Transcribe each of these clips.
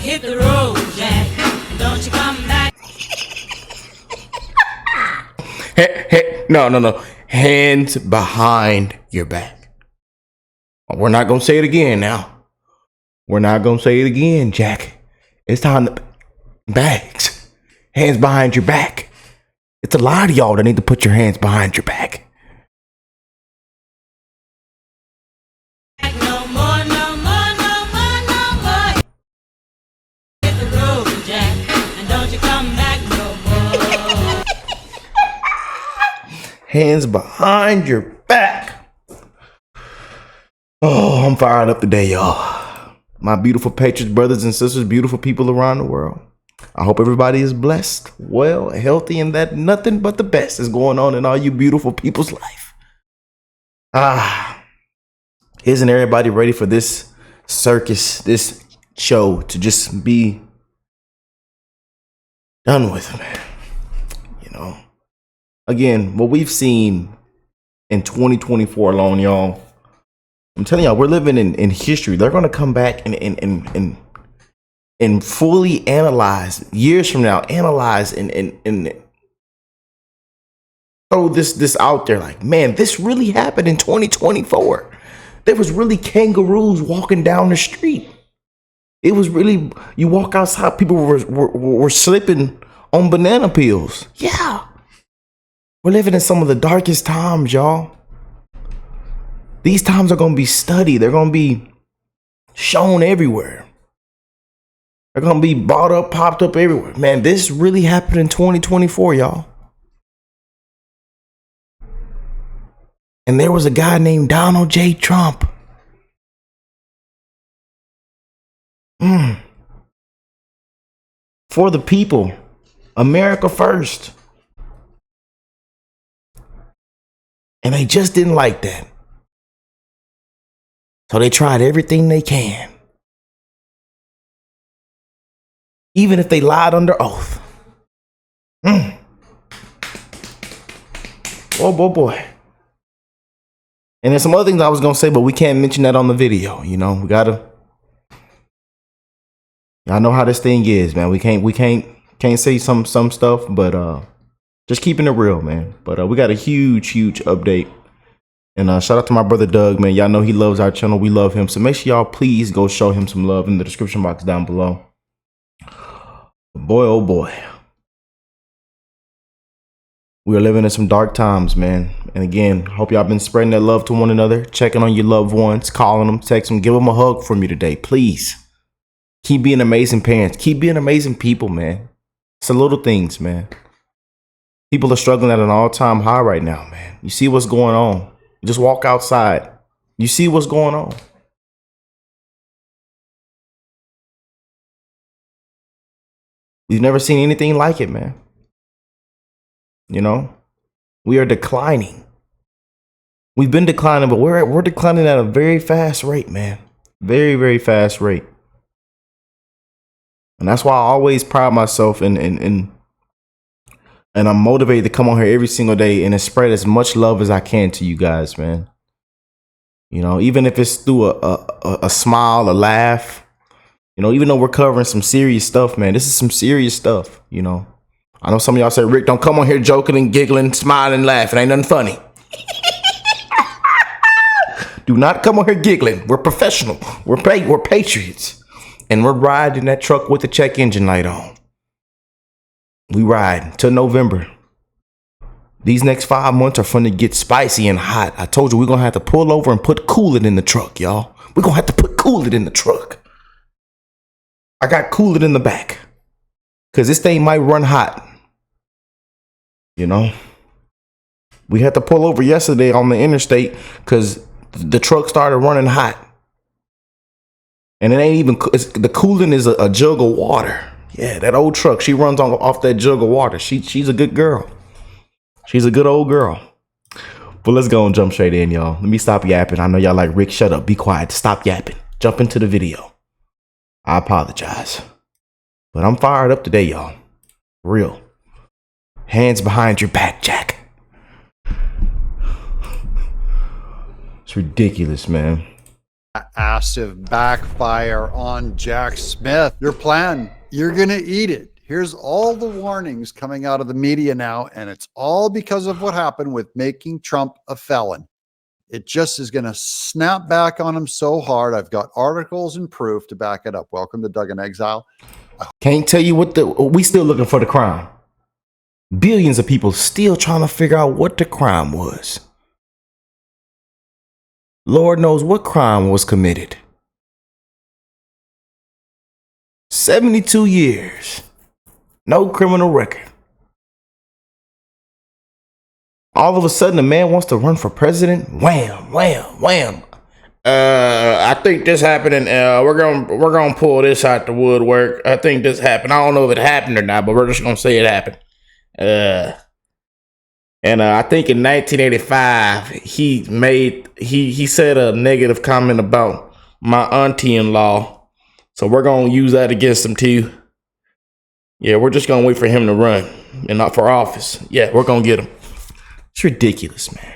Hit the road, Jack. Don't you come back. No. Hands behind your back. We're not going to say it again now. We're not going to say it again, Jack. It's time to bags. Hands behind your back. It's a lot of y'all that need to put your hands behind your back. No more. Hit the road, Jack. And don't you come back no more. Hands behind your back. Oh, I'm fired up today, y'all. My beautiful patriots, brothers and sisters, beautiful people around the world. I hope everybody is blessed, well, healthy, and that nothing but the best is going on in all you beautiful people's life. Isn't everybody ready for this circus, this show to just be done with, man? You know, again, what we've seen in 2024 alone, y'all, I'm telling y'all, we're living in history. They're going to come back and fully analyze years from now, analyze and throw this out there like, man, this really happened in 2024. There was really kangaroos walking down the street. It was really, you walk outside, people were slipping on banana peels. Yeah. We're living in some of the darkest times, y'all. These times are going to be studied. They're going to be shown everywhere. They're going to be bought up, popped up everywhere. Man, this really happened in 2024, y'all. And there was a guy named Donald J. Trump. For the people. America first. And they just didn't like that. So they tried everything they can. Even if they lied under oath. Oh, boy. And there's some other things I was going to say, but we can't mention that on the video. You know, we got to. Y'all know how this thing is, man. We can't say some stuff, but just keeping it real, man. But we got a huge update. And shout out to my brother Doug, man. Y'all know he loves our channel. We love him. So make sure y'all please go show him some love in the description box down below. Boy, oh boy. We are living in some dark times, man. And again, hope y'all been spreading that love to one another, checking on your loved ones, calling them, texting them, give them a hug from me today, please. Keep being amazing parents. Keep being amazing people, man. It's the little things, man. People are struggling at an all-time high right now, man. You see what's going on. You just walk outside. You see what's going on. We've never seen anything like it, man. You know, we are declining. We've been declining, but we're declining at a very fast rate, man. Very, very fast rate. And that's why I always pride myself and I'm motivated to come on here every single day and spread as much love as I can to you guys, man. You know, even if it's through a smile, a laugh, you know, even though we're covering some serious stuff, man, this is some serious stuff, you know. I know some of y'all say, Rick, don't come on here joking and giggling, smiling, laughing. Ain't nothing funny. Do not come on here giggling. We're professional. We're patriots. And we're riding that truck with the check engine light on. We ride till November. These next 5 months are fun to get spicy and hot. I told you we're going to have to pull over and put coolant in the truck, y'all. We're going to have to put coolant in the truck. I got coolant in the back. Because this thing might run hot. You know? We had to pull over yesterday on the interstate because the truck started running hot. And it ain't even, the coolant is a jug of water. Yeah, that old truck, she runs off that jug of water. She's a good girl. She's a good old girl. But let's go and jump straight in, y'all. Let me stop yapping. I know y'all like, Rick, shut up. Be quiet. Stop yapping. Jump into the video. I apologize. But I'm fired up today, y'all. Real. Hands behind your back, Jack. It's ridiculous, man. Massive backfire on Jack Smith. Your plan, you're going to eat it. Here's all the warnings coming out of the media now, and it's all because of what happened with making Trump a felon. It just is going to snap back on him so hard. I've got articles and proof to back it up. Welcome to Doug in Exile. Can't tell you we still looking for the crime. Billions of people still trying to figure out what the crime was. Lord knows what crime was committed. 72 years. No criminal record. All of a sudden, a man wants to run for president. Wham, wham, wham. I think this happened, and we're gonna pull this out the woodwork. I think this happened. I don't know if it happened or not, but we're just gonna say it happened. I think in 1985, he said a negative comment about my auntie-in-law. So we're gonna use that against him too. Yeah, we're just gonna wait for him to run and not for office. Yeah, we're gonna get him. It's ridiculous, man.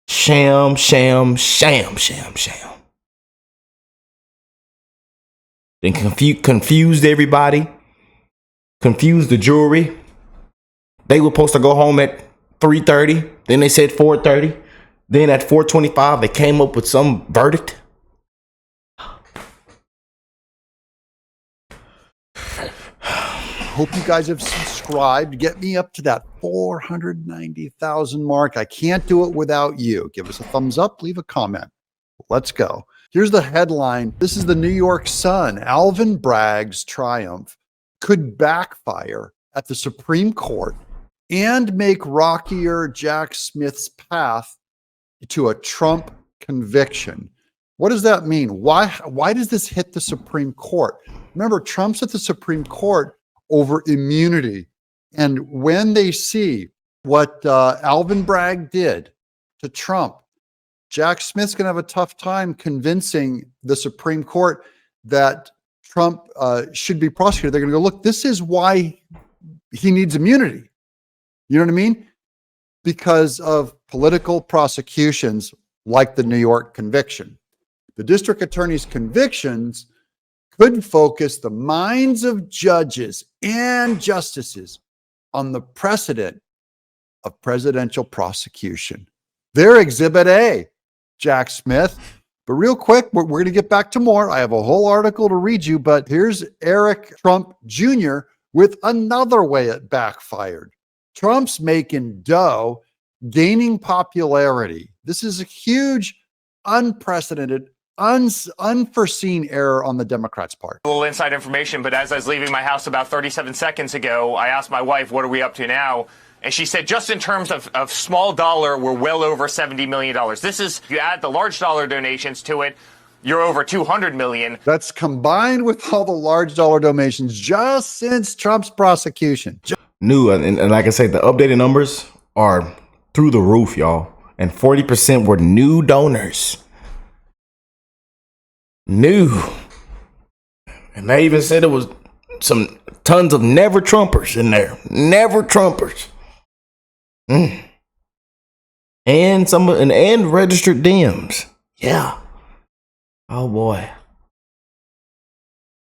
Sham, sham, sham, sham, sham. Then confused everybody. Confused the jury. They were supposed to go home at 3:30. Then they said 4:30. Then at 4:25, they came up with some verdict. Hope you guys have subscribed. Get me up to that 490,000 mark. I can't do it without you. Give us a thumbs up, leave a comment. Let's go. Here's the headline. This is the New York Sun. Alvin Bragg's triumph could backfire at the Supreme Court and make rockier Jack Smith's path to a Trump conviction. What does that mean? Why does this hit the Supreme Court? Remember, Trump's at the Supreme Court over immunity. And when they see what Alvin Bragg did to Trump, Jack Smith's going to have a tough time convincing the Supreme Court that Trump should be prosecuted. They're going to go, look, this is why he needs immunity. You know what I mean? Because of political prosecutions like the New York conviction. The district attorney's convictions could focus the minds of judges and justices on the precedent of presidential prosecution. They're Exhibit A, Jack Smith. But real quick, we're going to get back to more. I have a whole article to read you, but here's Eric Trump Jr. with another way it backfired. Trump's making dough, gaining popularity. This is a huge, unprecedented, unforeseen error on the Democrats' part. A little inside information, but as I was leaving my house about 37 seconds ago, I asked my wife, what are we up to now? And she said, just in terms of small dollar, we're well over $70 million. This is, you add the large dollar donations to it, you're over $200 million. That's combined with all the large dollar donations just since Trump's prosecution. New, and like I said, the updated numbers are through the roof, y'all. And 40% were new donors. New. And they even said it was some tons of never Trumpers in there. Never Trumpers. And and registered Dems. Yeah. Oh boy.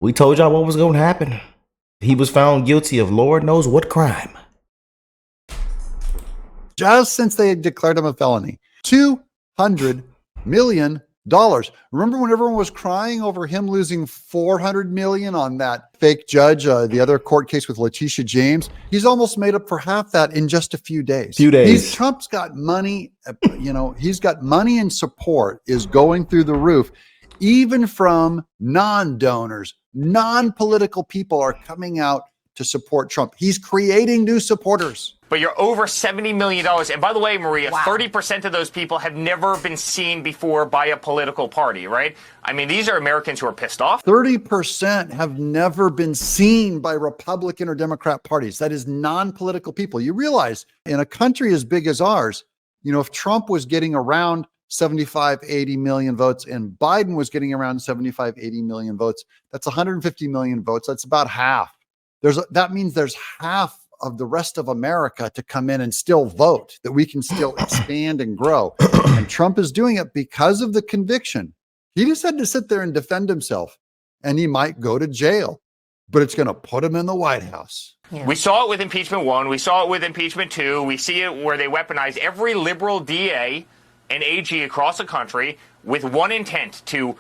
We told y'all what was going to happen. He was found guilty of Lord knows what crime. Just since they had declared him a felony. $200 million. Remember when everyone was crying over him losing $400 million on that fake judge, the other court case with Letitia James? He's almost made up for half that in just a few days. Trump's got money, he's got money and support is going through the roof. Even from non-donors, non-political people are coming out to support Trump. He's creating new supporters. But you're over $70 million. And by the way, Maria, 30% of those people have never been seen before by a political party, right? I mean, these are Americans who are pissed off. 30% have never been seen by Republican or Democrat parties. That is non-political people. You realize in a country as big as ours, if Trump was getting around 75, 80 million votes and Biden was getting around 75, 80 million votes, that's 150 million votes. That's about half. That means there's half of the rest of America to come in and still vote, that we can still expand and grow. And Trump is doing it because of the conviction. He just had to sit there and defend himself, and he might go to jail, but it's going to put him in the White House. Yeah. We saw it with impeachment 1. We saw it with impeachment 2. We see it where they weaponize every liberal DA and AG across the country with one intent: to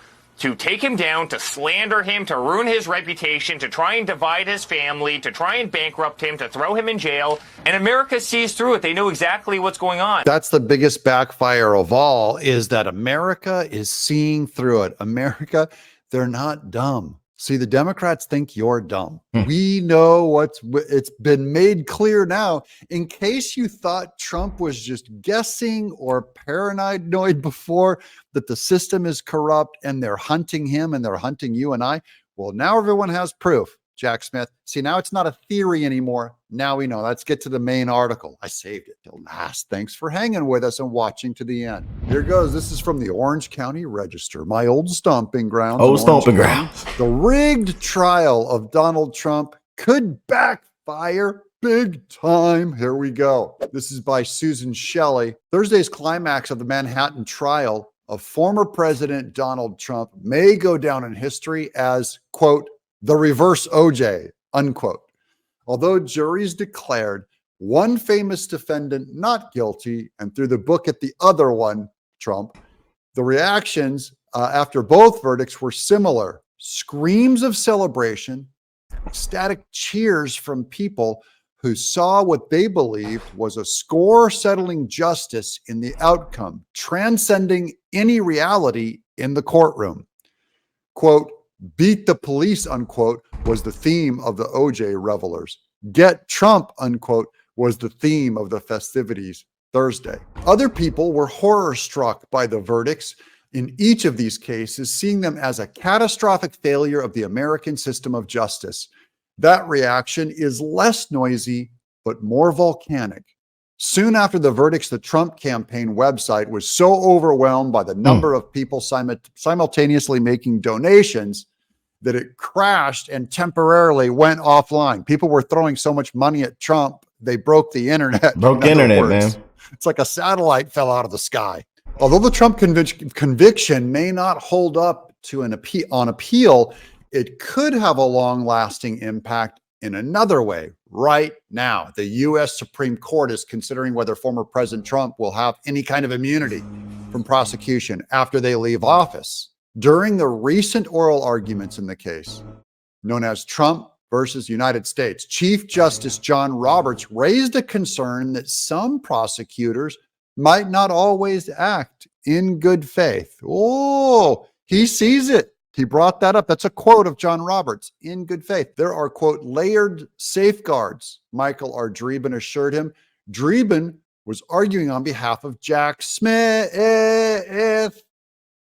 take him down, to slander him, to ruin his reputation, to try and divide his family, to try and bankrupt him, to throw him in jail. And America sees through it. They know exactly what's going on. That's the biggest backfire of all, is that America is seeing through it. America, they're not dumb. See, the Democrats think you're dumb. We know it's been made clear now. In case you thought Trump was just guessing or paranoid before, that the system is corrupt and they're hunting him and they're hunting you and I. Well, now everyone has proof, Jack Smith. See, now it's not a theory anymore. Now we know. Let's get to the main article. I saved it till last. Thanks for hanging with us and watching to the end. Here goes. This is from the Orange County Register, my old stomping grounds. Old stomping grounds. The rigged trial of Donald Trump could backfire big time. Here we go. This is by Susan Shelley. Thursday's climax of the Manhattan trial of former President Donald Trump may go down in history as, quote, the reverse OJ, unquote. Although juries declared one famous defendant not guilty and threw the book at the other one, Trump, the reactions after both verdicts were similar. Screams of celebration, ecstatic cheers from people who saw what they believed was a score-settling justice in the outcome, transcending any reality in the courtroom. Quote, beat the police, unquote, was the theme of the OJ revelers. Get Trump, unquote, was the theme of the festivities Thursday. Other people were horror-struck by the verdicts in each of these cases, seeing them as a catastrophic failure of the American system of justice. That reaction is less noisy, but more volcanic. Soon after the verdicts, the Trump campaign website was so overwhelmed by the number of people simultaneously making donations that it crashed and temporarily went offline. People were throwing so much money at Trump, they broke the internet. Broke the internet, man. It's like a satellite fell out of the sky. Although the Trump conviction may not hold up to an appeal, it could have a long-lasting impact in another way. Right now, the U.S. Supreme Court is considering whether former President Trump will have any kind of immunity from prosecution after they leave office. During the recent oral arguments in the case, known as Trump versus United States, Chief Justice John Roberts raised a concern that some prosecutors might not always act in good faith. Oh, he sees it. He brought that up. That's a quote of John Roberts, in good faith. There are, quote, layered safeguards, Michael R. Dreeben assured him. Dreeben was arguing on behalf of Jack Smith,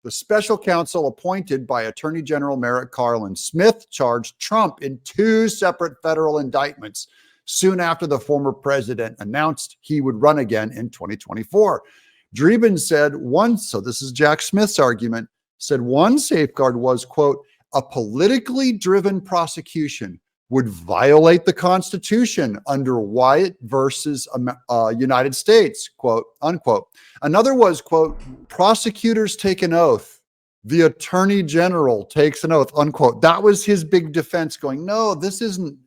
the special counsel appointed by Attorney General Merrick Garland. Smith charged Trump in 2 separate federal indictments soon after the former president announced he would run again in 2024. Dreeben said once, so this is Jack Smith's argument, said one safeguard was, quote, a politically driven prosecution would violate the Constitution under Wyatt versus United States, quote, unquote. Another was, quote, prosecutors take an oath. The attorney general takes an oath, unquote. That was his big defense going, no, this isn't,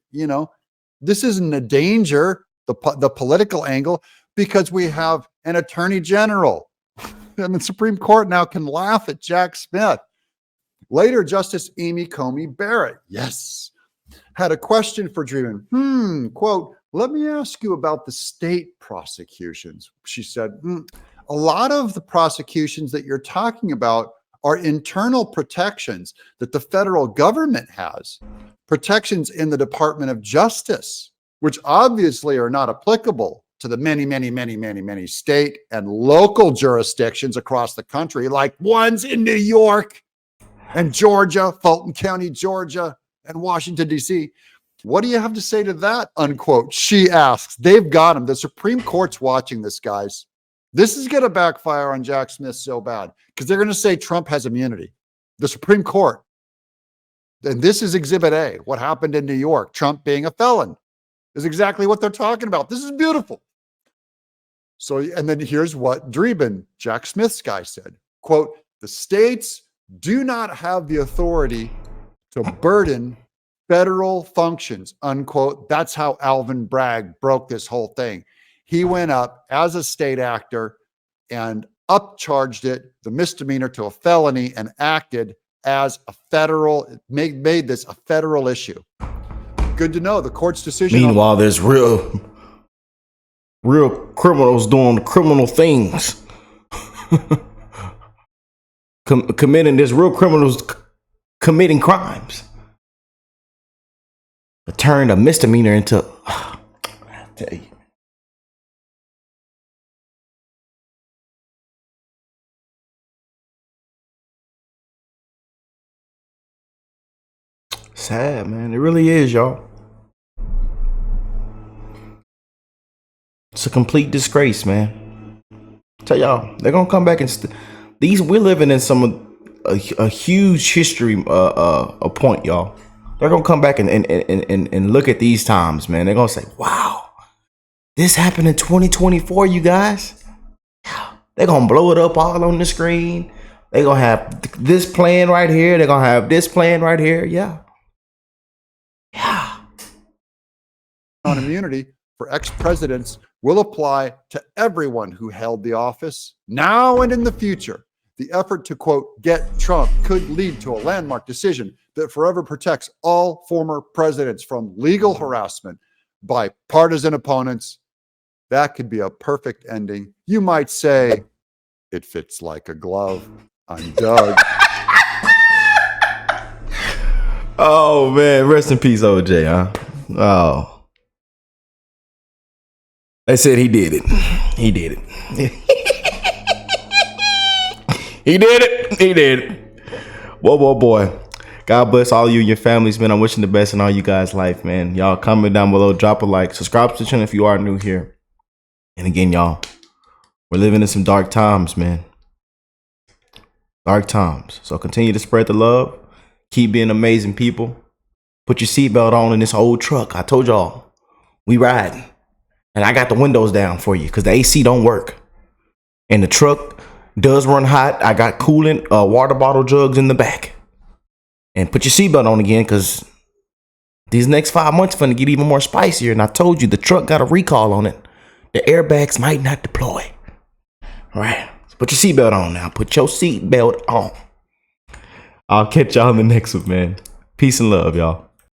this isn't a danger, the political angle, because we have an attorney general. And the Supreme Court now can laugh at Jack Smith. Later, Justice Amy Coney Barrett, yes, had a question for Dreeben. Quote, let me ask you about the state prosecutions. She said, a lot of the prosecutions that you're talking about are internal protections that the federal government has, protections in the Department of Justice, which obviously are not applicable to the many state and local jurisdictions across the country, like ones in New York and Georgia, Fulton County, Georgia, and Washington, D.C. What do you have to say to that, unquote? She asks. They've got him. The Supreme Court's watching this, guys. This is going to backfire on Jack Smith so bad because they're going to say Trump has immunity. The Supreme Court. And this is Exhibit A, what happened in New York, Trump being a felon. is exactly what they're talking about. This is beautiful. So, and then here's what Dreeben, Jack Smith's guy, said, quote, the states do not have the authority to burden federal functions, unquote. That's how Alvin Bragg broke this whole thing. He went up as a state actor and upcharged it, the misdemeanor, to a felony, and acted as a federal, made this a federal issue. Good to know the court's decision. Meanwhile, there's real criminals doing criminal things. There's real criminals committing crimes. But turned a misdemeanor into, I tell you. Sad, man. It really is, y'all. It's a complete disgrace, man. Tell y'all, they're gonna come back and we're living in a huge history a point, y'all. They're gonna come back and look at these times, man. They're gonna say, wow, this happened in 2024, you guys. They're gonna blow it up all on the screen. They're gonna have this playing right here. They're gonna have this playing right here. Yeah. On immunity for ex-presidents will apply to everyone who held the office now and in the future. The effort to, quote, get Trump could lead to a landmark decision that forever protects all former presidents from legal harassment by partisan opponents. That could be a perfect ending. You might say it fits like a glove. I'm Doug. Oh, man. Rest in peace, OJ, huh? Oh. They said he did it. He did it. He did it. He did it. Whoa, boy. God bless all you and your families, man. I'm wishing the best in all you guys' life, man. Y'all comment down below. Drop a like. Subscribe to the channel if you are new here. And again, y'all, we're living in some dark times, man. Dark times. So continue to spread the love. Keep being amazing people. Put your seatbelt on in this old truck. I told y'all, we riding. And I got the windows down for you because the AC don't work. And the truck does run hot. I got coolant, water bottle jugs in the back. And put your seatbelt on again because these next 5 months are going to get even more spicier. And I told you the truck got a recall on it. The airbags might not deploy. All right. So put your seatbelt on now. Put your seatbelt on. I'll catch y'all in the next one, man. Peace and love, y'all.